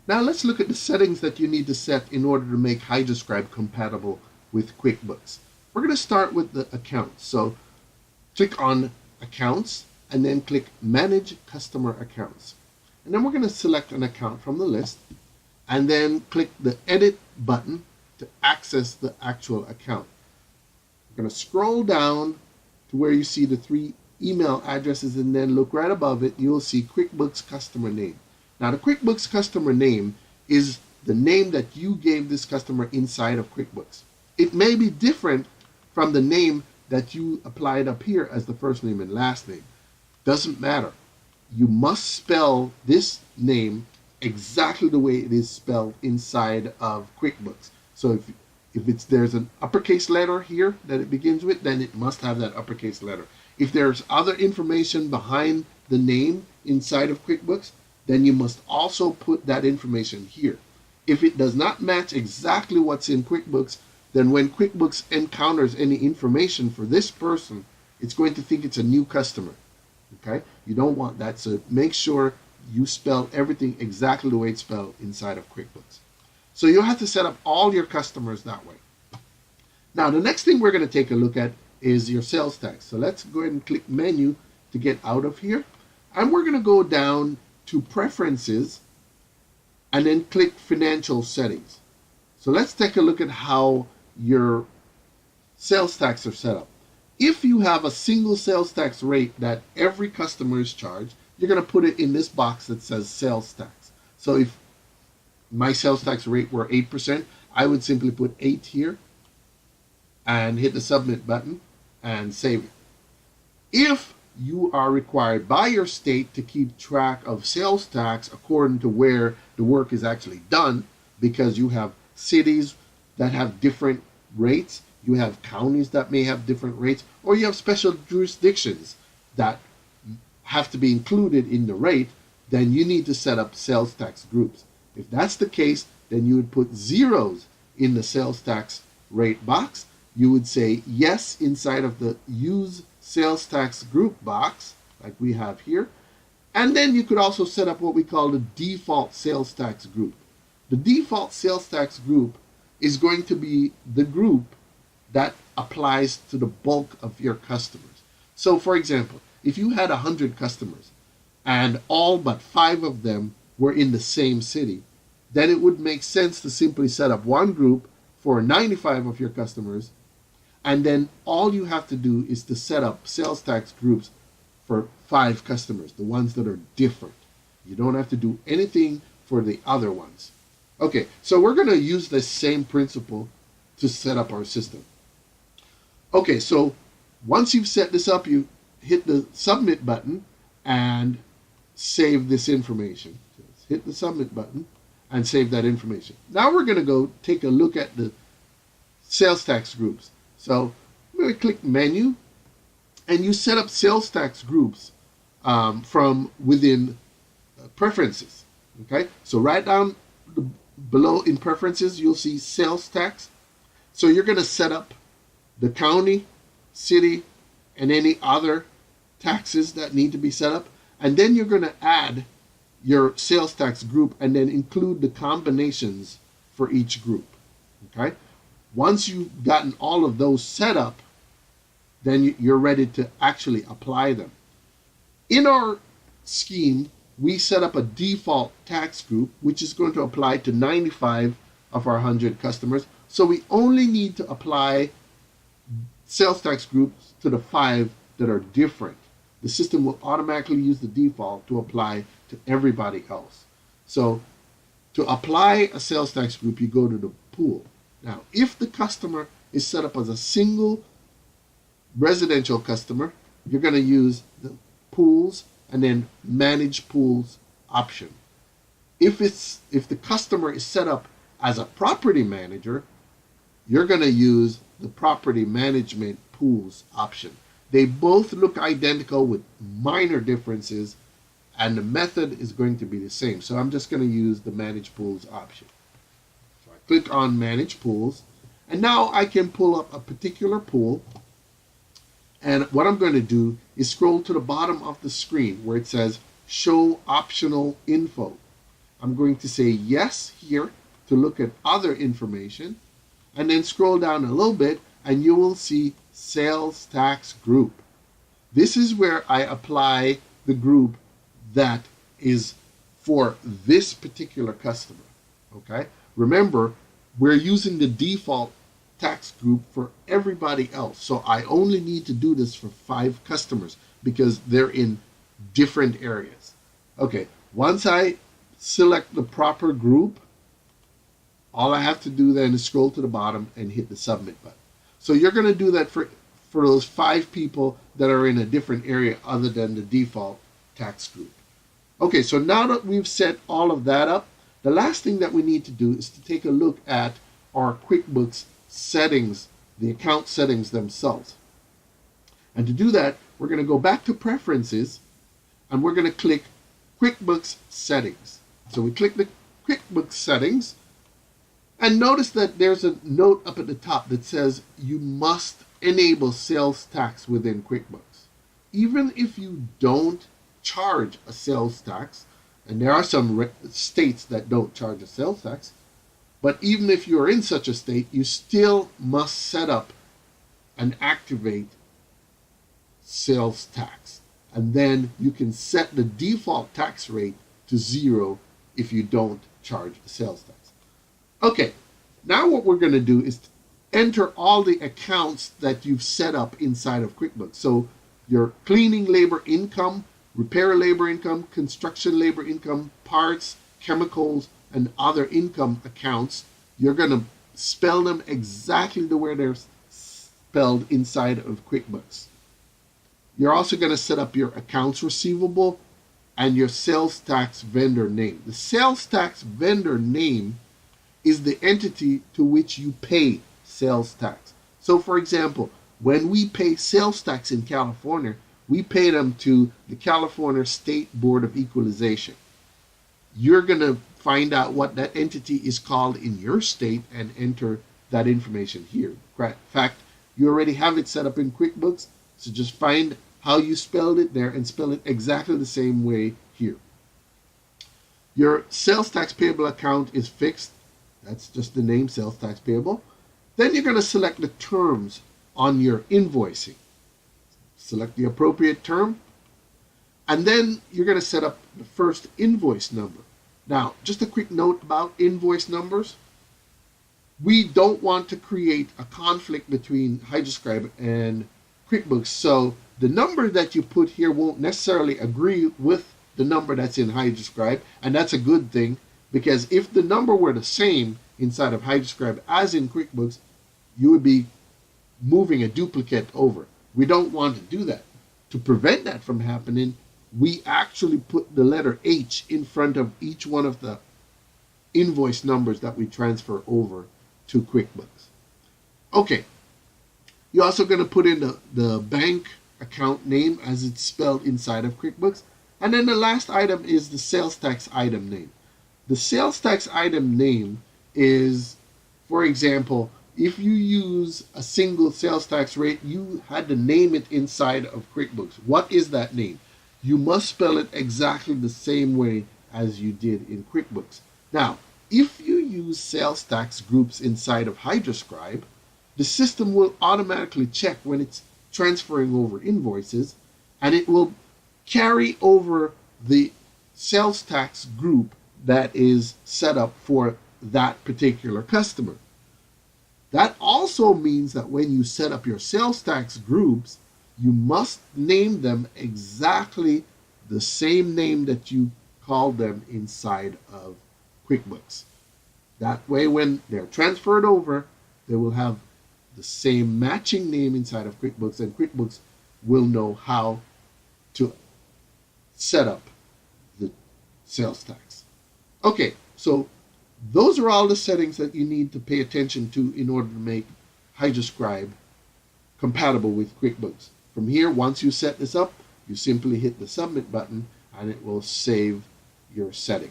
Now let's look at the settings that you need to set in order to make Hydroscribe compatible with QuickBooks. We're going to start with the accounts. So click on Accounts and then click Manage Customer Accounts. And then we're going to select an account from the list and then click the Edit button to access the actual account. We're going to scroll down to where you see the 3 email addresses and then look right above it. You'll see QuickBooks Customer Name. Now the QuickBooks customer name is the name that you gave this customer inside of QuickBooks. It may be different from the name that you applied up here as the first name and last name. Doesn't matter. You must spell this name exactly the way it is spelled inside of QuickBooks. So if there's an uppercase letter here that it begins with, then it must have that uppercase letter. If there's other information behind the name inside of QuickBooks, then you must also put that information here. If it does not match exactly what's in QuickBooks, then when QuickBooks encounters any information for this person, it's going to think it's a new customer. Okay? You don't want that, so make sure you spell everything exactly the way it's spelled inside of QuickBooks. So you'll have to set up all your customers that way. Now, the next thing we're going to take a look at is your sales tax. So let's go ahead and click Menu to get out of here. And we're going to go down to Preferences and then click Financial Settings. So let's take a look at how your sales tax are set up. If you have a single sales tax rate that every customer is charged, you're going to put it in this box that says Sales Tax. So if my sales tax rate were 8%, I would simply put 8 here and hit the Submit button and save it. If you are required by your state to keep track of sales tax according to where the work is actually done, because you have cities that have different rates, you have counties that may have different rates, or you have special jurisdictions that have to be included in the rate, then you need to set up sales tax groups. If that's the case, then you would put zeros in the sales tax rate box. You would say yes inside of the Use Sales Tax Group box, like we have here. And then you could also set up what we call the default sales tax group. The default sales tax group is going to be the group that applies to the bulk of your customers. So for example, if you had 100 customers and all but 5 of them were in the same city, then it would make sense to simply set up one group for 95 of your customers, and then all you have to do is to set up sales tax groups for 5 customers, the ones that are different. You don't have to do anything for the other ones. Okay, so we're going to use the same principle to set up our system. Okay, so once you've set this up, you hit the Submit button and save this information. So hit the Submit button and save that information. Now we're going to go take a look at the sales tax groups. So I'm going to click Menu, and you set up sales tax groups from within Preferences. Okay, so right down below in Preferences, you'll see Sales Tax. So you're going to set up the county, city, and any other taxes that need to be set up. And then you're going to add your sales tax group and then include the combinations for each group. Okay? Once you've gotten all of those set up, then you're ready to actually apply them. In our scheme, we set up a default tax group, which is going to apply to 95 of our 100 customers. So we only need to apply sales tax groups to the 5 that are different. The system will automatically use the default to apply to everybody else. So to apply a sales tax group, you go to the pool. Now, if the customer is set up as a single residential customer, you're going to use the pools and then manage pools option. If the customer is set up as a property manager, you're going to use the property management pools option. They both look identical with minor differences, and the method is going to be the same. So I'm just going to use the manage pools option. So I click on manage pools, and now I can pull up a particular pool. And what I'm going to do is scroll to the bottom of the screen where it says show optional info. I'm going to say yes here to look at other information, and then scroll down a little bit and you will see sales tax group. This is where I apply the group that is for this particular customer. Okay? Remember, we're using the default tax group for everybody else. So I only need to do this for 5 customers because they're in different areas. Okay, once I select the proper group, all I have to do then is scroll to the bottom and hit the submit button. So you're going to do that for those 5 people that are in a different area other than the default tax group. Okay, so now that we've set all of that up, the last thing that we need to do is to take a look at our QuickBooks settings, the account settings themselves. And to do that, we're going to go back to Preferences and we're going to click QuickBooks Settings. So we click the QuickBooks Settings, and notice that there's a note up at the top that says you must enable sales tax within QuickBooks. Even if you don't charge a sales tax, and there are some states that don't charge a sales tax, but even if you're in such a state, you still must set up and activate sales tax. And then you can set the default tax rate to 0 if you don't charge a sales tax. Okay, now what we're going to do is enter all the accounts that you've set up inside of QuickBooks. So your cleaning labor income, repair labor income, construction labor income, parts, chemicals, and other income accounts, you're going to spell them exactly the way they're spelled inside of QuickBooks. You're also going to set up your accounts receivable and your sales tax vendor name. The sales tax vendor name is the entity to which you pay sales tax. So for example, when we pay sales tax in California, we pay them to the California State Board of Equalization. You're going to find out what that entity is called in your state and enter that information here. In fact, you already have it set up in QuickBooks, so just find how you spelled it there and spell it exactly the same way here. Your sales tax payable account is fixed. That's just the name, sales tax payable. Then you're going to select the terms on your invoicing. Select the appropriate term, and then you're going to set up the first invoice number. Now, just a quick note about invoice numbers. We don't want to create a conflict between Hydroscribe and QuickBooks, so the number that you put here won't necessarily agree with the number that's in Hydroscribe, and that's a good thing, because if the number were the same inside of Hydroscribe as in QuickBooks, you would be moving a duplicate over. We don't want to do that. To prevent that from happening, we actually put the letter H in front of each one of the invoice numbers that we transfer over to QuickBooks. Okay, you're also going to put in the bank account name as it's spelled inside of QuickBooks. And then the last item is the sales tax item name. The sales tax item name is, for example, if you use a single sales tax rate, you had to name it inside of QuickBooks. What is that name? You must spell it exactly the same way as you did in QuickBooks. Now, if you use sales tax groups inside of Hydroscribe, the system will automatically check when it's transferring over invoices, and it will carry over the sales tax group that is set up for that particular customer. That also means that when you set up your sales tax groups, you must name them exactly the same name that you called them inside of QuickBooks. That way, when they're transferred over, they will have the same matching name inside of QuickBooks, and QuickBooks will know how to set up the sales tax. Okay, so those are all the settings that you need to pay attention to in order to make Hydroscribe compatible with QuickBooks. From here, once you set this up, you simply hit the submit button and it will save your setting.